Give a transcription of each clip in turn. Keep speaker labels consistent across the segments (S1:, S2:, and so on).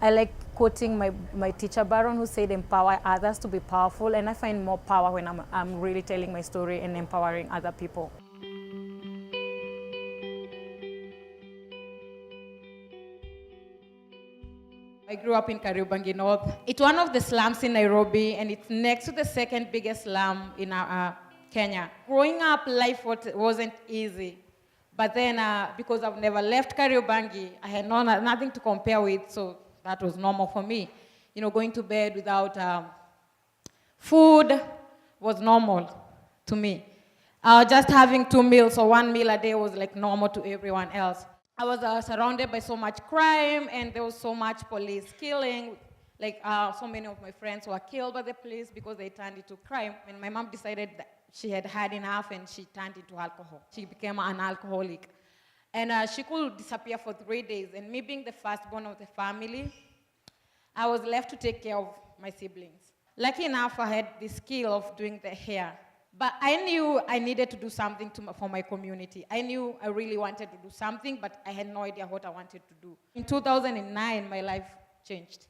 S1: I like quoting my teacher Baron, who said, empower others to be powerful. And I find more power when I'm really telling my story and empowering other people. I grew up in Kariobangi North. It's one of the slums in Nairobi, and it's next to the second biggest slum in Kenya. Growing up, life wasn't easy. But then, because I've never left Kariobangi, I had nothing to compare with, so that was normal for me. You know, going to bed without food was normal to me. Just having 2 meals or 1 meal a day was like normal to everyone else. I was surrounded by so much crime, and there was so much police killing. Like, so many of my friends were killed by the police because they turned into crime. And my mom decided that she had had enough, and she turned into alcohol. She became an alcoholic. And she could disappear for 3 days. And me being the firstborn of the family, I was left to take care of my siblings. Lucky enough, I had the skill of doing the hair. But I knew I needed to do something for my community. I knew I really wanted to do something, but I had no idea what I wanted to do. In 2009, my life changed.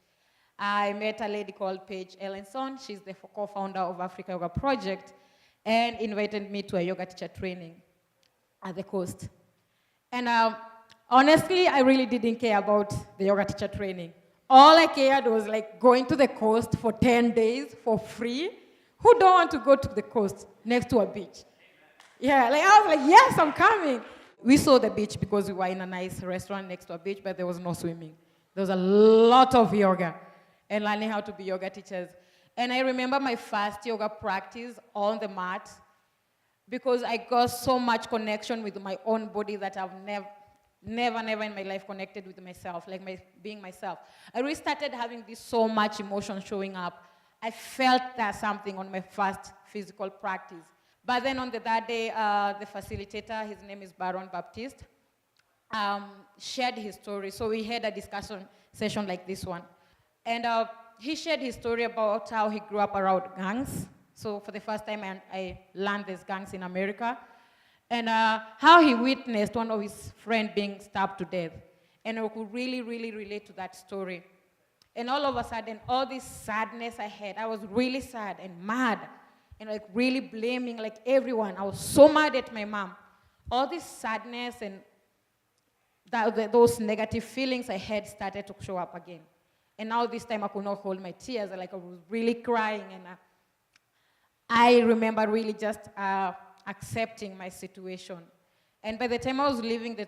S1: I met a lady called Paige Ellenson. She's the co-founder of Africa Yoga Project, and invited me to a yoga teacher training at the coast. And honestly, I really didn't care about the yoga teacher training. All I cared was like going to the coast for 10 days for free. Who don't want to go to the coast next to a beach? Yeah, like I was like, yes, I'm coming. We saw the beach because we were in a nice restaurant next to a beach, but there was no swimming. There was a lot of yoga and learning how to be yoga teachers. And I remember my first yoga practice on the mat because I got so much connection with my own body that I've never in my life connected with myself, like being myself. I really started having this so much emotion showing up. I felt that something on my first physical practice. But then on the third day, the facilitator, his name is Baron Baptiste, shared his story. So we had a discussion session like this one. And he shared his story about how he grew up around gangs. So for the first time, I learned there's gangs in America. And how he witnessed one of his friends being stabbed to death. And I could really relate to that story. And all of a sudden, all this sadness I had, I was really sad and mad. And like really blaming like everyone. I was so mad at my mom. All this sadness and those negative feelings I had started to show up again. And now this time I could not hold my tears. I was really crying. And I remember really just accepting my situation. And by the time I was leaving the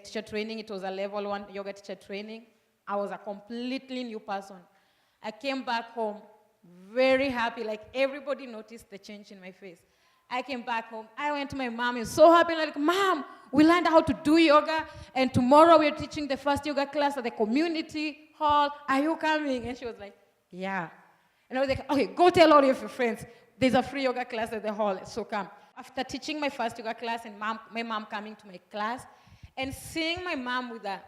S1: teacher training, it was a level 1 yoga teacher training. I was a completely new person. I came back home very happy, like everybody noticed the change in my face. I came back home, I went to my mom, I was so happy, like, Mom, we learned how to do yoga, and tomorrow we're teaching the first yoga class at the community hall. Are you coming? And she was like, yeah. And I was like, okay, go tell all of your friends. There's a free yoga class at the hall, so come. After teaching my first yoga class and my mom coming to my class, and seeing my mom with a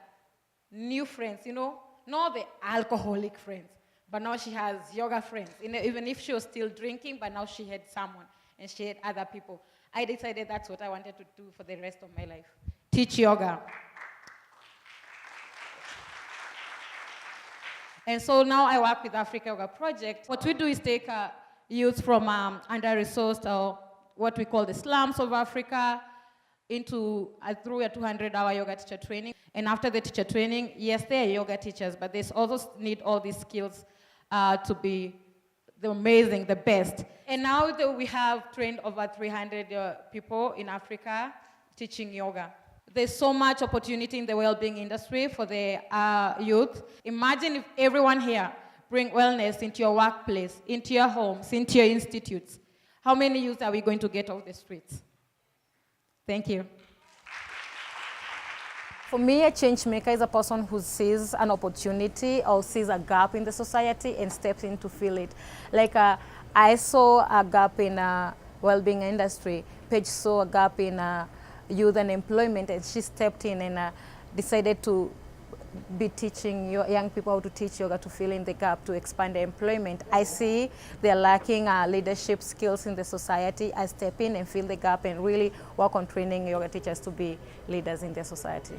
S1: new friends, you know, not the alcoholic friends, but now she has yoga friends. Even if she was still drinking, but now she had someone, and she had other people. I decided that's what I wanted to do for the rest of my life, teach yoga. And so now I work with Africa Yoga Project. What we do is take youth from under-resourced, or what we call the slums of Africa, through a 200-hour yoga teacher training. And after the teacher training, yes, they are yoga teachers, but they also need all these skills to be the amazing, the best. And now that we have trained over 300 people in Africa teaching yoga. There's so much opportunity in the well-being industry for the youth. Imagine if everyone here bring wellness into your workplace, into your homes, into your institutes. How many youth are we going to get off the streets? Thank you. For me, a change maker is a person who sees an opportunity or sees a gap in the society and steps in to fill it. Like I saw a gap in well-being industry. Paige saw a gap in youth and employment, and she stepped in and decided to be teaching young people how to teach yoga to fill in the gap, to expand their employment. I see they're lacking leadership skills in the society. I step in and fill the gap and really work on training yoga teachers to be leaders in their society.